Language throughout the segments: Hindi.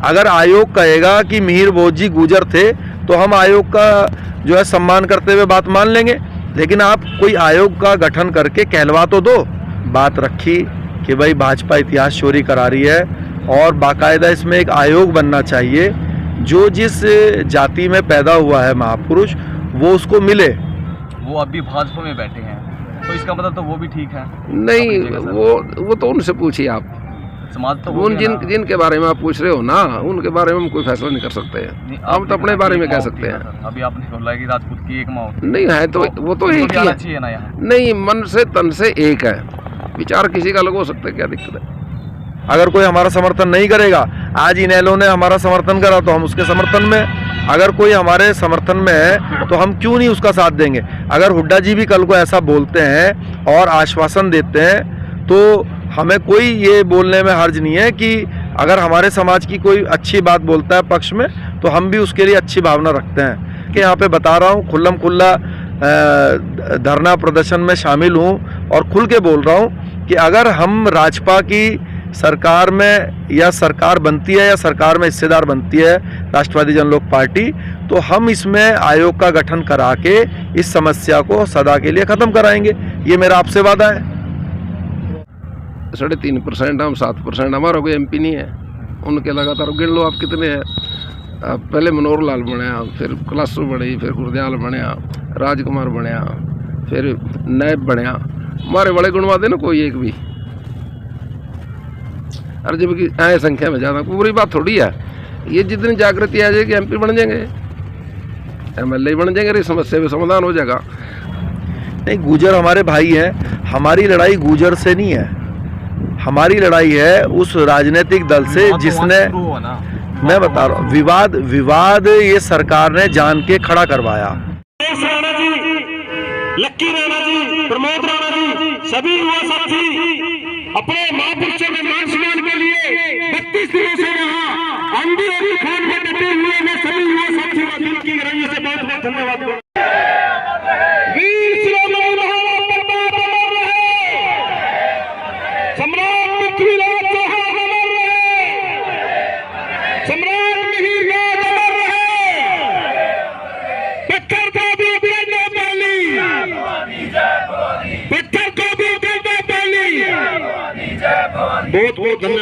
अगर आयोग कहेगा कि मिहिर बोध जी गुजर थे तो हम आयोग का जो है सम्मान करते हुए बात मान लेंगे, लेकिन आप कोई आयोग का गठन करके कहलवा तो दो। बात रखी कि भाई भाजपा इतिहास चोरी करा रही है और बाकायदा इसमें एक आयोग बनना चाहिए, जो जिस जाति में पैदा हुआ है महापुरुष वो उसको मिले। वो अभी भाजपा में बैठे हैं तो इसका मतलब तो वो भी ठीक है? नहीं, वो तो उनसे पूछिए आप। समाज तो उन जिनके बारे में आप पूछ रहे हो ना, उनके बारे में हम कोई फैसला नहीं कर सकते हैं। हम तो अपने बारे में कह सकते हैं। अभी आपने बोला कि राजपूत की एक माँ नहीं है तो वो तो एक ही है ना यहाँ। नहीं, मन से तन से एक है, विचार किसी का अलग हो सकता है, क्या दिक्कत है? अगर कोई हमारा समर्थन नहीं करेगा, आज इनेलो ने हमारा समर्थन करा तो हम उसके समर्थन में, अगर कोई हमारे समर्थन में है तो हम क्यों नहीं उसका साथ देंगे। अगर हुड्डा जी भी कल को ऐसा बोलते हैं और आश्वासन देते हैं तो हमें कोई ये बोलने में हर्ज नहीं है कि अगर हमारे समाज की कोई अच्छी बात बोलता है पक्ष में तो हम भी उसके लिए अच्छी भावना रखते हैं। कि यहाँ पे बता रहा हूँ, खुल्लम खुल्ला धरना प्रदर्शन में शामिल हूँ और खुल के बोल रहा हूँ कि अगर हम राजपा की सरकार में या सरकार बनती है या सरकार में हिस्सेदार बनती है राष्ट्रवादी जन लोक पार्टी, तो हम इसमें आयोग का गठन करा के इस समस्या को सदा के लिए ख़त्म कराएंगे। ये मेरा आपसे वादा है। 3.5% हम 7%, हमारा कोई MP नहीं है। उनके लगातार गिन लो आप कितने हैं। पहले मनोहर लाल बनया, फिर कलासू बनी, फिर गुरदयाल बनया, राजकुमार बनया, फिर नैब बनया। हमारे बड़े गुणवा दे ना कोई एक भी। और जबकि आए संख्या में ज़्यादा, पूरी बात थोड़ी है। ये जितनी जागृति आ जाएगी MP बन जाएंगे, MLA बन जाएंगे, इस समस्या में समाधान हो जाएगा। नहीं, गुजर हमारे भाई हैं। हमारी लड़ाई गुजर से नहीं है, हमारी लड़ाई है उस राजनीतिक दल से जिसने, मैं बता रहा हूँ, विवाद ये सरकार ने जान के खड़ा करवाया। राणा जी, लक्की राणा जी, प्रमोद राणा जी, सभी युवा साथी अपने महापुरुषों के मान सम्मान के लिए 32 दिनों से यहाँ आंधी और तूफान में डटे हुए मैं सभी युवा साथियों का दिल की गहराइयों से बहुत बहुत धन्यवाद। वीर शिरोमणि महाराज प्रताप अमर रहे, सम्राट पृथ्वीराज चौहान अमर रहे, सम्राट मिहिर राज अमर रहे, पत्थर को भी करना पहली, पत्थर को भी करना पहली। बहुत बहुत धन्यवाद।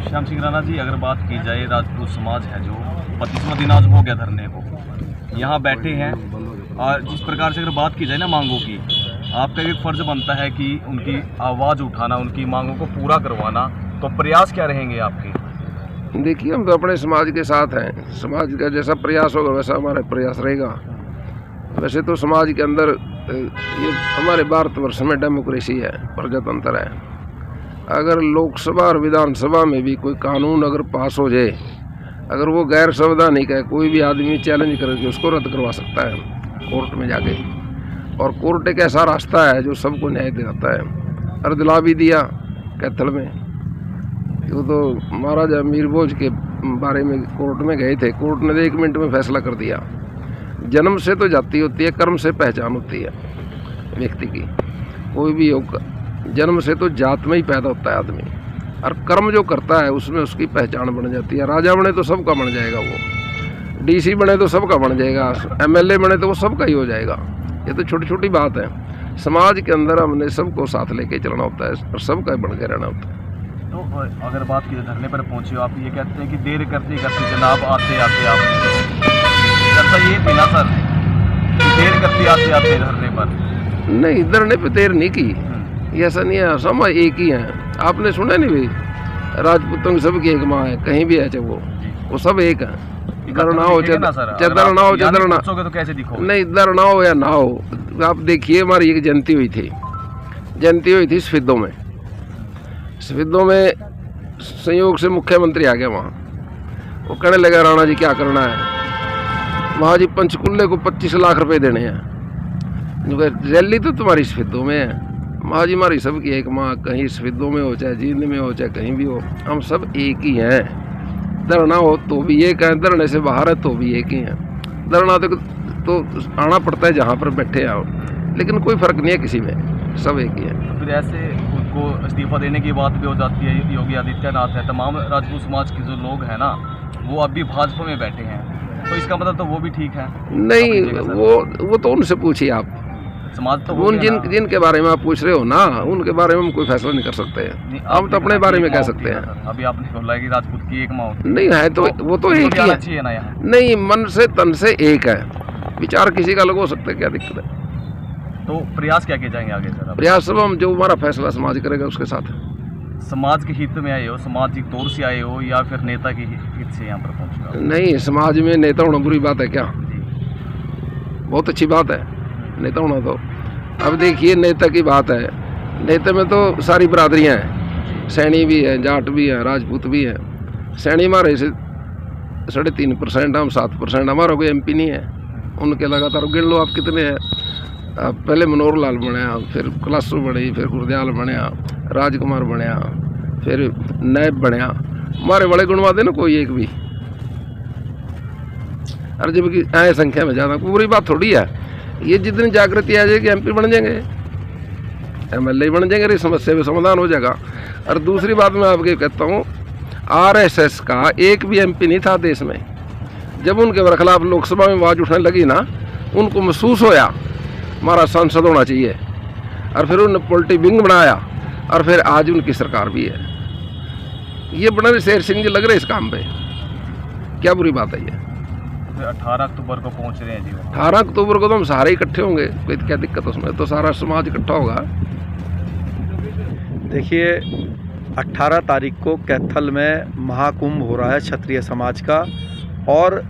श्याम सिंह राणा जी, अगर बात की जाए राजपूत समाज है जो 25वां दिन आज हो गया धरने को, यहाँ बैठे हैं और जिस प्रकार से अगर बात की जाए ना मांगों की, आपका एक फर्ज बनता है कि उनकी आवाज़ उठाना, उनकी मांगों को पूरा करवाना, तो प्रयास क्या रहेंगे आपके? देखिए, हम तो अपने समाज के साथ हैं। समाज का जैसा प्रयास होगा वैसा हमारा प्रयास रहेगा। वैसे तो समाज के अंदर ये हमारे भारतवर्ष में डेमोक्रेसी है, प्रजातंत्र है। अगर लोकसभा और विधानसभा में भी कोई कानून अगर पास हो जाए, अगर वो गैर संवैधानिक है, कोई भी आदमी चैलेंज करके उसको रद्द करवा सकता है कोर्ट में जाके। और कोर्ट एक ऐसा रास्ता है जो सबको न्याय दिलाता है। और दिला भी दिया कैथल में। तो महाराजा मीर भोज के बारे में कोर्ट में गए थे, कोर्ट ने 1 मिनट में फैसला कर दिया। जन्म से तो जाति होती है, कर्म से पहचान होती है व्यक्ति की। कोई भी हो, जन्म से तो जात में ही पैदा होता है आदमी, और कर्म जो करता है उसमें उसकी पहचान बन जाती है। राजा बने तो सबका बन जाएगा, वो DC बने तो सबका बन जाएगा, MLA बने तो वो सबका ही हो जाएगा। ये तो छोटी छोटी बात है। समाज के अंदर हमने सबको साथ लेके चलना होता है और सबका बन के रहना होता है। तो अगर बात की धरने पर पहुंचे हो, आप ये कहते हैं कि देर करते करते जनाब आते आते आप करता ये थी ना सर, देर करते आते आते धरने पर? नहीं, धरने पे देर नहीं की, ऐसा नहीं है। सब एक ही हैं। आपने सुना नहीं भाई, राजपूतों की सबकी एक माँ है, कहीं भी है चाहे वो सब एक है। धरना हो चाहे धरना हो चाहे धरना, तो कैसे दिखो? नहीं, धरना हो या ना हो, आप देखिए हमारी एक जयंती हुई थी सफेदों में। सफेदों में संयोग से मुख्यमंत्री आ गया वहाँ। वो कहने लगा, राणा जी क्या करना है? वहाँ जी पंचकुल्ले को 25 लाख रुपए देने हैं। रैली तो तुम्हारी सफेदों में है। माँ जी हमारी सबकी एक माँ, कहीं सफेदों में हो चाहे जींद में हो चाहे कहीं भी हो, हम सब एक ही हैं। धरना हो तो भी एक है, धरने से बाहर है तो भी एक ही है। धरना तो आना पड़ता है जहाँ पर बैठे आओ, लेकिन कोई फर्क नहीं है किसी में, सब एक ही है। तो फिर ऐसे को इस्तीफा देने की बात भी हो जाती है। योगी आदित्यनाथ है, तमाम राजपूत समाज के जो लोग हैं ना वो अभी भाजपा में बैठे हैं, तो इसका मतलब तो वो भी ठीक है नहीं, अपनी जगह सर। वो तो उनसे पूछिए आप। समाज तो उन जिनके बारे में आप पूछ रहे हो ना, उनके बारे में हम कोई फैसला नहीं कर सकते हैं। हम तो अपने बारे में कह सकते हैं। अभी आपने बोला है कि राजपूत की एक माँ नहीं है तो वो तो एक ही है। चाहिए ना यहाँ। नहीं, मन से तन से एक है, विचार किसी का अलग हो सकता है, क्या दिक्कत है। तो प्रयास क्या किए जाएंगे आगे सर? प्रयास सब हम जो हमारा फैसला समाज करेगा उसके साथ। समाज के हित में आए हो, सामाजिक तौर से आए हो, या फिर नेता के हित से यहाँ पर पहुँचे? नहीं, समाज में नेता होना बुरी बात है क्या? बहुत अच्छी बात है नेता होना। तो अब देखिए, नेता की बात है, नेता में तो सारी बरादरियाँ हैं, सैनी भी है, जाट भी है, राजपूत भी है। सैनी हमारे से 3.5%, हम 7%, हमारा कोई MP नहीं है। उनके लगातार गिन लो आप कितने हैं। पहले मनोहर लाल बनया, फिर कलासू बनी, फिर गुरदयाल बनया, राजकुमार बनया, फिर नैब बनया। हमारे बड़े गुणवा दे ना कोई एक भी। और जबकि आए संख्या में ज़्यादा, कोई बुरी बात थोड़ी है। ये जितनी जागृति आ जाएगी MP बन जाएंगे, MLA बन जाएंगे, इस समस्या में समाधान हो जाएगा। और दूसरी बात मैं आपके कहता हूँ, RSS का एक भी MP नहीं था देश में। जब उनके खिलाफ लोकसभा में आवाज़ उठने लगी ना, उनको महसूस होया हमारा सांसद होना चाहिए, और फिर उन्होंने पोलिटिक विंग बनाया, और फिर आज उनकी सरकार भी है। ये बड़ा शेर सिंह जी लग रहे इस काम पे, क्या बुरी बात है ये? 18 अक्टूबर को पहुंच रहे हैं जी। 18 अक्टूबर को तो हम सारे इकट्ठे होंगे, कोई क्या दिक्कत उसमें? तो सारा समाज इकट्ठा होगा। देखिए, 18 तारीख को कैथल में महाकुंभ हो रहा है क्षत्रिय समाज का, और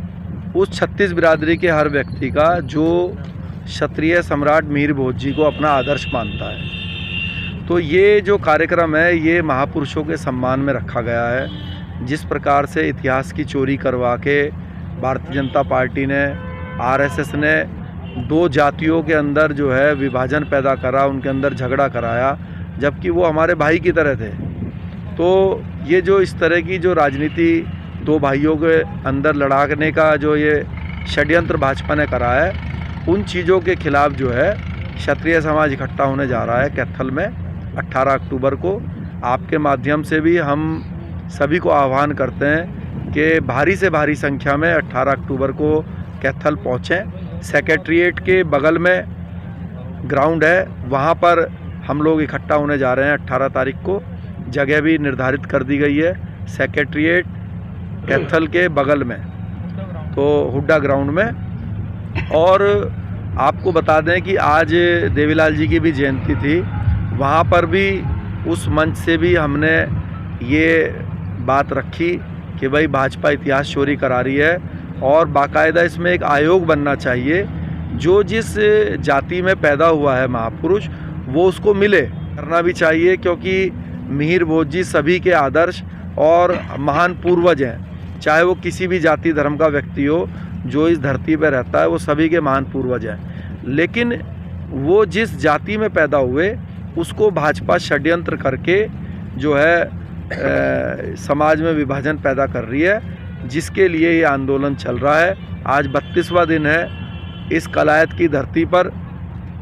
उस 36 बिरादरी के हर व्यक्ति का जो क्षत्रिय सम्राट मिहिर भोज जी को अपना आदर्श मानता है। तो ये जो कार्यक्रम है ये महापुरुषों के सम्मान में रखा गया है। जिस प्रकार से इतिहास की चोरी करवा के भारतीय जनता पार्टी ने, RSS ने दो जातियों के अंदर जो है विभाजन पैदा करा, उनके अंदर झगड़ा कराया, जबकि वो हमारे भाई की तरह थे। तो ये जो इस तरह की जो राजनीति दो भाइयों के अंदर लड़ाने का जो ये षड्यंत्र भाजपा ने करा है, उन चीज़ों के खिलाफ जो है क्षत्रिय समाज इकट्ठा होने जा रहा है कैथल में 18 अक्टूबर को। आपके माध्यम से भी हम सभी को आह्वान करते हैं कि भारी से भारी संख्या में 18 अक्टूबर को कैथल पहुँचें। सेक्रेटरीट के बगल में ग्राउंड है, वहाँ पर हम लोग इकट्ठा होने जा रहे हैं 18 तारीख को। जगह भी निर्धारित कर दी गई है सेक्रेटरीट कैथल के बगल में, तो हुड्डा ग्राउंड में। और आपको बता दें कि आज देवीलाल जी की भी जयंती थी, वहाँ पर भी उस मंच से भी हमने ये बात रखी कि भाई भाजपा इतिहास चोरी करा रही है, और बाकायदा इसमें एक आयोग बनना चाहिए। जो जिस जाति में पैदा हुआ है महापुरुष, वो उसको मिले करना भी चाहिए, क्योंकि मिहिर भोज जी सभी के आदर्श और महान पूर्वज हैं। चाहे वो किसी भी जाति धर्म का व्यक्ति हो, जो इस धरती पर रहता है, वो सभी के महान पूर्वज हैं। लेकिन वो जिस जाति में पैदा हुए, उसको भाजपा षड्यंत्र करके जो है समाज में विभाजन पैदा कर रही है, जिसके लिए ये आंदोलन चल रहा है। आज 32वां दिन है इस कलायत की धरती पर।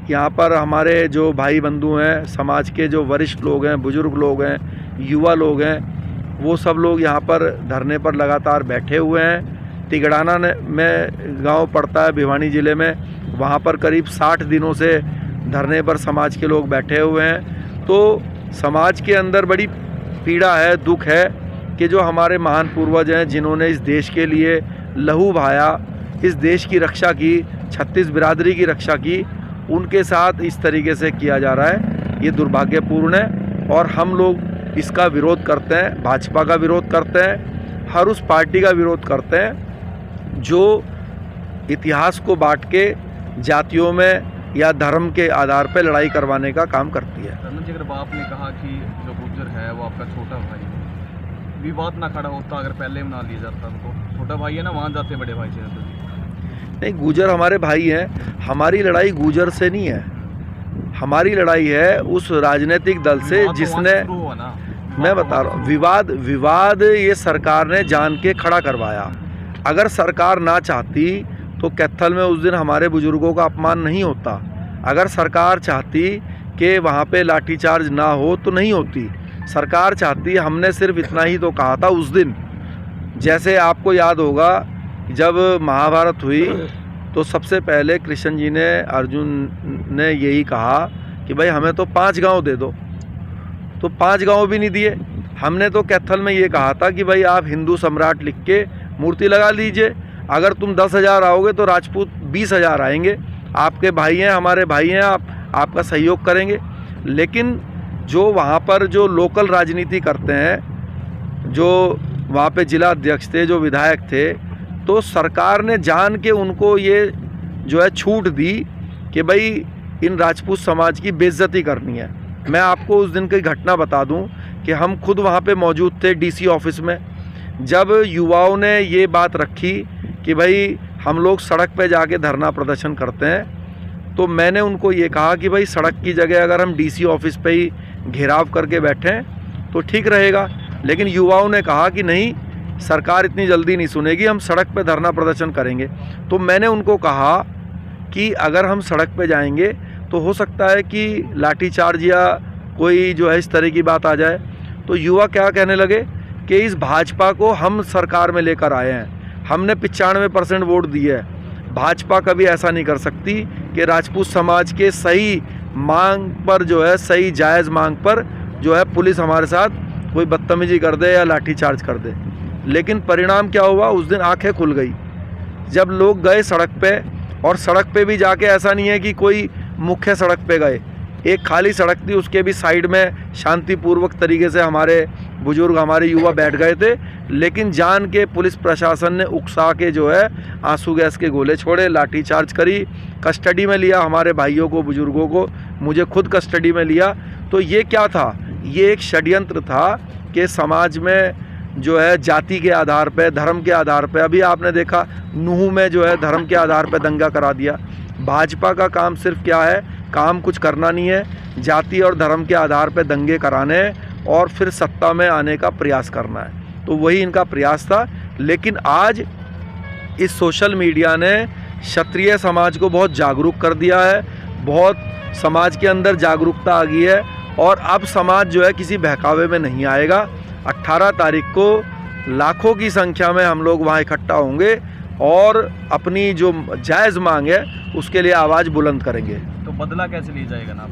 यहाँ पर हमारे जो भाई बंधु हैं, समाज के जो वरिष्ठ लोग हैं, बुजुर्ग लोग हैं, युवा लोग हैं, वो सब लोग यहाँ पर धरने पर लगातार बैठे हुए हैं। तिगड़ाना में गांव पड़ता है भिवानी ज़िले में, वहाँ पर करीब 60 दिनों से धरने पर समाज के लोग बैठे हुए हैं। तो समाज के अंदर बड़ी पीड़ा है, दुख है कि जो हमारे महान पूर्वज हैं, जिन्होंने इस देश के लिए लहू बहाया, इस देश की रक्षा की, 36 बिरादरी की रक्षा की, उनके साथ इस तरीके से किया जा रहा है। ये दुर्भाग्यपूर्ण है और हम लोग इसका विरोध करते हैं। भाजपा का विरोध करते हैं, हर उस पार्टी का विरोध करते हैं जो इतिहास को बांट के जातियों में या धर्म के आधार पर लड़ाई करवाने का काम करती है। जी, अगर आपने कहा कि जो गुर्जर है वो आपका छोटा भाई है, विवाद ना खड़ा होता अगर पहले मना लिया जाता, उनको छोटा भाई है ना, वहाँ जाते बड़े भाई से। नहीं, गुर्जर हमारे भाई हैं। हमारी लड़ाई गुर्जर से नहीं है, हमारी लड़ाई है उस राजनीतिक दल से जिसने, मैं बता रहा हूँ, विवाद ये सरकार ने जान के खड़ा करवाया। अगर सरकार ना चाहती तो कैथल में उस दिन हमारे बुजुर्गों का अपमान नहीं होता। अगर सरकार चाहती कि वहाँ पे लाठीचार्ज ना हो तो नहीं होती। सरकार चाहती है, हमने सिर्फ इतना ही तो कहा था उस दिन। जैसे आपको याद होगा जब महाभारत हुई तो सबसे पहले कृष्ण जी ने, अर्जुन ने यही कहा कि भाई हमें तो 5 गांव दे दो, तो 5 गांव भी नहीं दिए। हमने तो कैथल में ये कहा था कि भाई आप हिंदू सम्राट लिख के मूर्ति लगा लीजिए, अगर तुम 10,000 आओगे तो राजपूत 20,000 आएंगे, आपके भाई हैं, हमारे भाई हैं, आपका सहयोग करेंगे। लेकिन जो वहाँ पर जो लोकल राजनीति करते हैं, जो वहाँ पे जिला अध्यक्ष थे, जो विधायक थे, तो सरकार ने जान के उनको ये जो है छूट दी कि भाई इन राजपूत समाज की बेइज्जती करनी है। मैं आपको उस दिन की घटना बता दूं कि हम खुद वहाँ पे मौजूद थे डीसी ऑफिस में, जब युवाओं ने ये बात रखी कि भाई हम लोग सड़क पे जाके धरना प्रदर्शन करते हैं, तो मैंने उनको ये कहा कि भाई सड़क की जगह अगर हम डीसी ऑफिस पे ही घेराव करके बैठें तो ठीक रहेगा। लेकिन युवाओं ने कहा कि नहीं, सरकार इतनी जल्दी नहीं सुनेगी, हम सड़क पे धरना प्रदर्शन करेंगे। तो मैंने उनको कहा कि अगर हम सड़क पे जाएंगे तो हो सकता है कि लाठीचार्ज या कोई जो है इस तरह की बात आ जाए। तो युवा क्या कहने लगे कि इस भाजपा को हम सरकार में लेकर आए हैं, हमने 95% वोट दिए है, भाजपा कभी ऐसा नहीं कर सकती कि राजपूत समाज के सही मांग पर जो है, सही जायज़ मांग पर जो है पुलिस हमारे साथ कोई बदतमीजी कर दे या लाठीचार्ज कर दे। लेकिन परिणाम क्या हुआ, उस दिन आंखें खुल गई जब लोग गए सड़क पे। और सड़क पे भी जाके ऐसा नहीं है कि कोई मुख्य सड़क पे गए, एक खाली सड़क थी, उसके भी साइड में शांतिपूर्वक तरीके से हमारे बुजुर्ग, हमारे युवा बैठ गए थे। लेकिन जान के पुलिस प्रशासन ने उकसा के जो है आंसू गैस के गोले छोड़े, लाठीचार्ज करी, कस्टडी में लिया हमारे भाइयों को, बुजुर्गों को, मुझे खुद कस्टडी में लिया। तो ये क्या था, ये एक षड्यंत्र था कि समाज में जो है जाति के आधार पे, धर्म के आधार पे, अभी आपने देखा नूह में जो है धर्म के आधार पे दंगा करा दिया। भाजपा का काम सिर्फ क्या है, काम कुछ करना नहीं है, जाति और धर्म के आधार पे दंगे कराने और फिर सत्ता में आने का प्रयास करना है। तो वही इनका प्रयास था। लेकिन आज इस सोशल मीडिया ने क्षत्रिय समाज को बहुत जागरूक कर दिया है, बहुत समाज के अंदर जागरूकता आ गई है और अब समाज जो है किसी बहकावे में नहीं आएगा। 18 तारीख को लाखों की संख्या में हम लोग वहाँ इकट्ठा होंगे और अपनी जो जायज़ मांग है उसके लिए आवाज़ बुलंद करेंगे। तो बदला कैसे लिया जाएगा ना?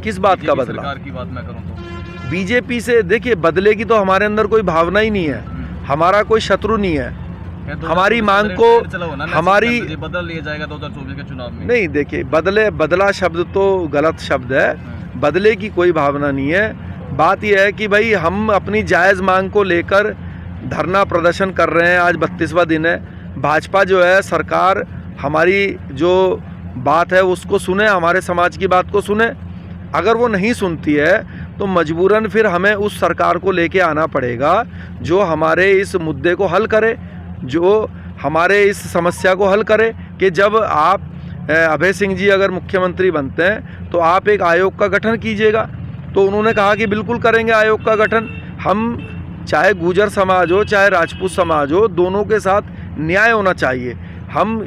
किस बात का बदला? सरकार की बात मैं करूँ तो बीजेपी से देखिए, बदले की तो हमारे अंदर कोई भावना ही नहीं है, हमारा कोई शत्रु नहीं है। हमारी मांग को हमारी बदल लिया जाएगा 2024 के चुनाव में। नहीं, देखिए बदला शब्द तो गलत शब्द है, बदले की कोई भावना नहीं है। बात यह है कि भाई हम अपनी जायज़ मांग को लेकर धरना प्रदर्शन कर रहे हैं, आज 32वां दिन है। भाजपा जो है, सरकार हमारी जो बात है उसको सुने, हमारे समाज की बात को सुने। अगर वो नहीं सुनती है तो मजबूरन फिर हमें उस सरकार को लेके आना पड़ेगा जो हमारे इस मुद्दे को हल करे, जो हमारे इस समस्या को हल करे। कि जब आप अभय सिंह जी अगर मुख्यमंत्री बनते हैं तो आप एक आयोग का गठन कीजिएगा। तो उन्होंने कहा कि बिल्कुल करेंगे आयोग का गठन। हम चाहे गुर्जर समाज हो चाहे राजपूत समाज हो, दोनों के साथ न्याय होना चाहिए। हम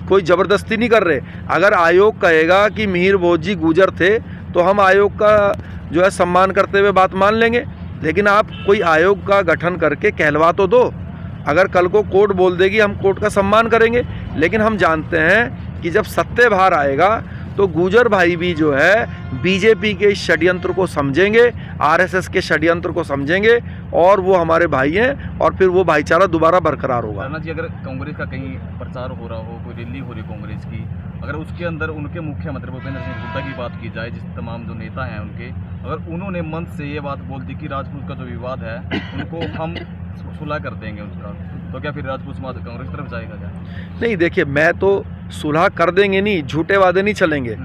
कोई ज़बरदस्ती नहीं कर रहे। अगर आयोग कहेगा कि मिहिर भोज जी गुर्जर थे तो हम आयोग का जो है सम्मान करते हुए बात मान लेंगे। लेकिन आप कोई आयोग का गठन करके कहलवा तो दो। अगर कल को कोर्ट बोल देगी, हम कोर्ट का सम्मान करेंगे। लेकिन हम जानते हैं कि जब सत्य बाहर आएगा तो गुर्जर भाई भी जो है बीजेपी के षड्यंत्र को समझेंगे, आरएसएस के षड्यंत्र को समझेंगे और वो हमारे भाई हैं और फिर वो भाईचारा दोबारा बरकरार होगा। राणा जी, अगर कांग्रेस का कहीं प्रचार हो रहा हो, कोई रैली हो रही कांग्रेस की, अगर उसके अंदर उनके मुख्यमंत्री भूपेंद्र सिंह हुड्डा की बात की जाए, जिस तमाम जो नेता हैं उनके, अगर उन्होंने मंच से ये बात बोल दी कि राजपूत का जो विवाद है उनको हम सुलह कर देंगे उसका, तो क्या फिर राजपूत समाज कांग्रेस की तरफ जाएगा क्या? नहीं, देखिए मैं तो सुलह कर देंगे नहीं, झूठे वादे नहीं चलेंगे।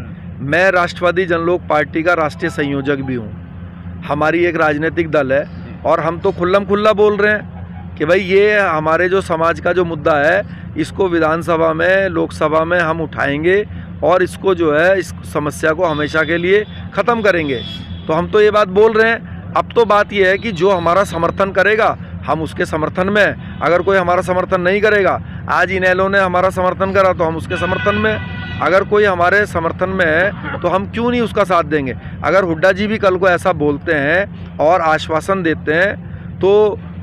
मैं राष्ट्रवादी जनलोक पार्टी का राष्ट्रीय संयोजक भी हूँ। हमारी एक राजनीतिक दल है और हम तो खुल्लम खुल्ला बोल रहे हैं कि भाई ये हमारे जो समाज का जो मुद्दा है इसको विधानसभा में, लोकसभा में हम उठाएंगे और इसको जो है, इस समस्या को हमेशा के लिए ख़त्म करेंगे। तो हम तो ये बात बोल रहे हैं। अब तो बात ये है कि जो हमारा समर्थन करेगा हम उसके समर्थन में, अगर कोई हमारा समर्थन नहीं करेगा, आज इनेलो ने हमारा समर्थन करा तो हम उसके समर्थन में। अगर कोई हमारे समर्थन में है तो हम क्यों नहीं उसका साथ देंगे। अगर हुड्डा जी भी कल को ऐसा बोलते हैं और आश्वासन देते हैं तो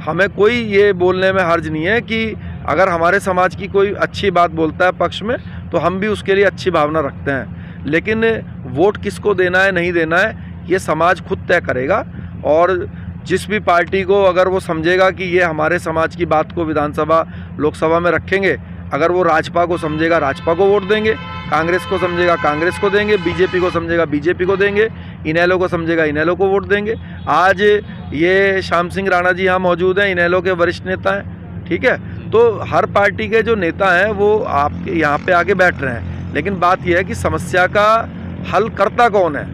हमें कोई ये बोलने में हर्ज नहीं है कि अगर हमारे समाज की कोई अच्छी बात बोलता है पक्ष में तो हम भी उसके लिए अच्छी भावना रखते हैं। लेकिन वोट किसको देना है नहीं देना है ये समाज खुद तय करेगा। और जिस भी पार्टी को अगर वो समझेगा कि ये हमारे समाज की बात को विधानसभा लोकसभा में रखेंगे, अगर वो राजपा को समझेगा राजपा को वोट देंगे, कांग्रेस को समझेगा कांग्रेस को देंगे, बीजेपी को समझेगा बीजेपी को देंगे, इनेलो को समझेगा इनेलो को वोट देंगे। आज ये श्याम सिंह राणा जी यहाँ मौजूद हैं, इनेलो के वरिष्ठ नेता हैं, ठीक है। तो हर पार्टी के जो नेता हैं वो आपके यहाँ पे आके बैठ रहे हैं, लेकिन बात यह है कि समस्या का हल करता कौन है।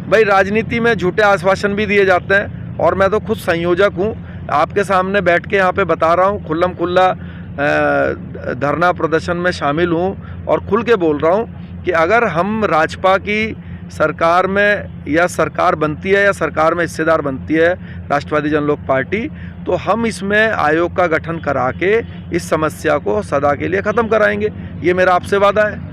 भाई राजनीति में झूठे आश्वासन भी दिए जाते हैं और मैं तो खुद संयोजक हूँ, आपके सामने बैठ के यहाँ पे बता रहा हूँ, खुल्लम खुल्ला धरना प्रदर्शन में शामिल हूँ और खुल के बोल रहा हूँ कि अगर हम राजपा की सरकार में या सरकार बनती है या सरकार में हिस्सेदार बनती है राष्ट्रवादी जनलोक पार्टी, तो हम इसमें आयोग का गठन करा के इस समस्या को सदा के लिए ख़त्म कराएंगे। ये मेरा आपसे वादा है।